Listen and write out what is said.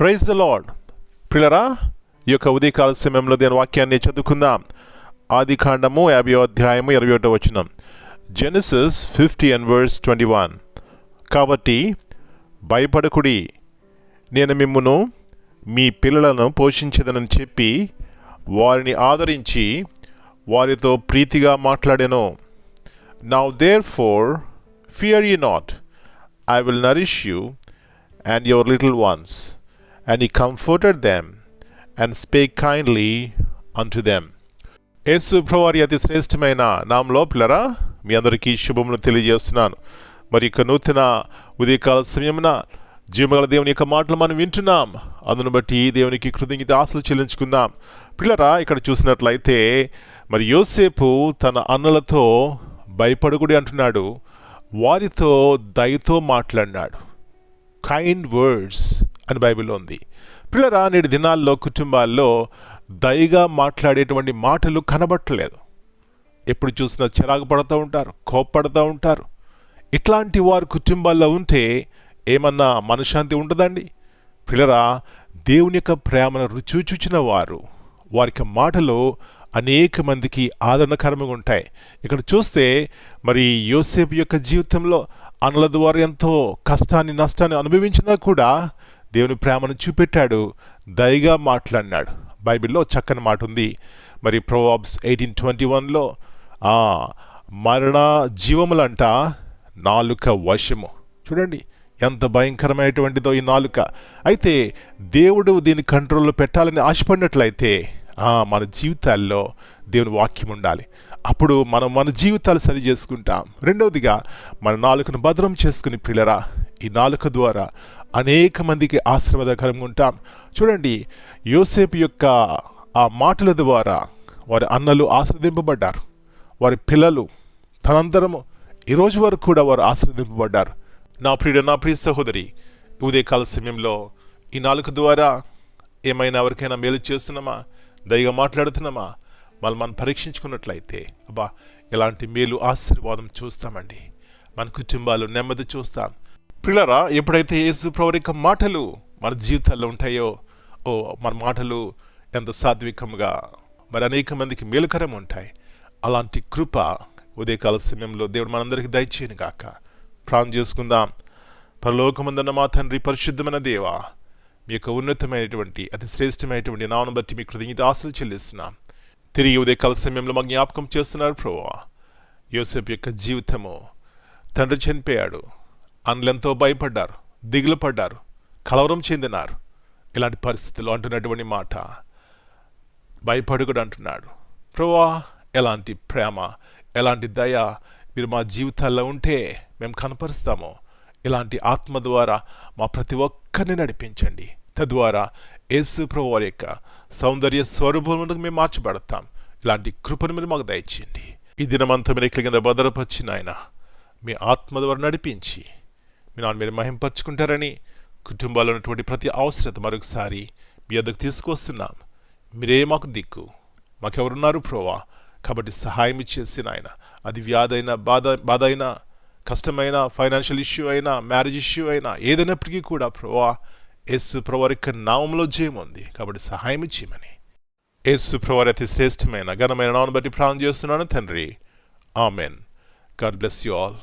Praise the lord. ప్రియులారా, ఈ యొక్క ఉదయకాల సమయంలో దేని వాక్యాన్ని చదువుకుందాం. ఆదికాండము 50వ అధ్యాయము 21వ వచనం. జెనసిస్ 50:21. కాబట్టి భయపడకుడి, నేను మిమ్మును మీ పిల్లలను పోషించేదనని చెప్పి వారిని ఆదరించి వారితో ప్రీతిగా మాట్లాడెను. Now therefore fear ye not, I will nourish you and your little ones. And he comforted them and spake kindly unto them. యేసు ప్రభువారి అతి శ్రేష్టమైన నామములో పిల్లరా మీ అందరికీ శుభములు తెలియజేస్తున్నాను. మరి ఇక నూతన ఉదయకాల సమయమున జీవగల దేవుని యొక్క మాటలు మనం వింటున్నాం. అందును బట్టి దేవునికి కృతజ్ఞత ఆశలు చెల్లించుకుందాం. పిల్లరా, ఇక్కడ చూసినట్లయితే మరి యోసేపు తన అన్నలతో భయపడకుడి అంటున్నాడు. వారితో దయతో మాట్లాడినాడు. కైండ్ వర్డ్స్ అని బైబిల్లో ఉంది. పిల్లరా, నేటి దినాల్లో కుటుంబాల్లో దయగా మాట్లాడేటువంటి మాటలు కనబట్టలేదు. ఎప్పుడు చూసినా చిరాకు పడుతూ ఉంటారు, కోప్పడుతూ ఉంటారు. ఇట్లాంటి వారు కుటుంబాల్లో ఉంటే ఏమన్నా మనశ్శాంతి ఉంటుందండి? పిల్లరా, దేవుని యొక్క ప్రేమను రుచి చూచిన వారు వారికి మాటలు అనేక మందికి ఆదరణకరంగా ఉంటాయి. ఇక్కడ చూస్తే మరి యోసేపు యొక్క జీవితంలో అన్నల ద్వారా ఎంతో కష్టాన్ని నష్టాన్ని అనుభవించినా కూడా దేవుని ప్రేమను చూపెట్టాడు, దయగా మాట్లాడినాడు. బైబిల్లో చక్కని మాట ఉంది. మరి ప్రొవర్బ్స్ 18:21లో మరణ జీవములంట నాలుక వశము. చూడండి ఎంత భయంకరమైనటువంటిదో ఈ నాలుక. అయితే దేవుడు దీన్ని కంట్రోల్లో పెట్టాలని ఆశపడినట్లయితే మన జీవితాల్లో దేవుని వాక్యం ఉండాలి. అప్పుడు మనం మన జీవితాలు సరి చేసుకుంటాం. రెండవదిగా మన నాలుకను భద్రం చేసుకుని పిల్లరా, ఈ నాలుక ద్వారా అనేక మందికి ఆశీర్వాదకరంగా ఉంటాం. చూడండి, యోసేపు యొక్క ఆ మాటల ద్వారా వారి అన్నలు ఆశీర్వదింపబడ్డారు. వారి పిల్లలు తనంతరము ఈరోజు వరకు కూడా వారు ఆశీర్వదింపబడ్డారు. నా ప్రియ సహోదరి, ఉదయకాల సమయంలో ఈ నాలుక ద్వారా ఏమైనా ఎవరికైనా మేలు చేస్తున్నామా, దయగా మాట్లాడుతున్నామా? మనం పరీక్షించుకున్నట్లయితే ఎలాంటి మేలు ఆశీర్వాదం చూస్తామండి. మన కుటుంబాలు నెమ్మది చూస్తాం. పిల్లరా, ఎప్పుడైతే యేసు ప్రభువు యొక్క మాటలు మన జీవితాల్లో ఉంటాయో మన మాటలు ఎంత సాత్వికంగా మరి అనేక మందికి మేలుకరం ఉంటాయి. అలాంటి కృప ఉదయకాల సమయంలో దేవుడు మనందరికీ దయచేయను గాక. ప్రార్థన చేసుకుందాం. పరలోకమందున్న మా తండ్రి, పరిశుద్ధమైన దేవా, మీ యొక్క ఉన్నతమైనటువంటి అతి శ్రేష్టమైనటువంటి నామమును బట్టి మీ కృతజ్ఞత ఆశలు చెల్లిస్తున్నాం. తిరిగి ఉదయకాల సమయంలో మా జ్ఞాపకం చేస్తున్నారు ప్రభువా. యోసేపు యొక్క జీవితము, తండ్రి చనిపోయాడు, అన్నలెంతో భయపడ్డారు, దిగులు పడ్డారు, కలవరం చెందినారు. ఇలాంటి పరిస్థితుల్లో అంటున్నటువంటి మాట భయపడుకుడు అంటున్నాడు. ప్రభువా, ఎలాంటి ప్రేమ, ఎలాంటి దయ మీరు మా జీవితాల్లో ఉంటే మేము కనపరుస్తామో ఇలాంటి ఆత్మ ద్వారా మా ప్రతి ఒక్కరిని నడిపించండి. తద్వారా యేసు ప్రభువు వారి యొక్క సౌందర్య స్వరూపములకు మేము మార్చబడతాం. ఇలాంటి కృపను మీరు మాకు దయచేయండి. ఈ దినమంతా మీరు ఎక్కడి కింద భద్రపరిచిన ఆయన మీ ఆత్మ ద్వారా నడిపించి మీ నాన్న మీరు మహింపరుచుకుంటారని, కుటుంబాల్లో ఉన్నటువంటి ప్రతి అవసరత మరొకసారి మీ వద్దకు తీసుకొస్తున్నాం. మీరే మాకు దిక్కు, మాకెవరున్నారు ప్రభువా? కాబట్టి సహాయం ఇచ్చేసిన ఆయన, అది వ్యాధైనా బాధ అయినా, కష్టమైన ఫైనాన్షియల్ ఇష్యూ అయినా, మ్యారేజ్ ఇష్యూ అయినా, ఏదైనప్పటికీ కూడా ప్రభువా యేసు ప్రభువారి యొక్క నామములో జయం ఉంది. కాబట్టి సహాయం ఇచ్చేయమని యేసు ప్రభువారి అతి శ్రేష్టమైన ఘనమైన నామమును బట్టి ప్రార్థన చేస్తున్నాను తండ్రి. Amen. God bless you all.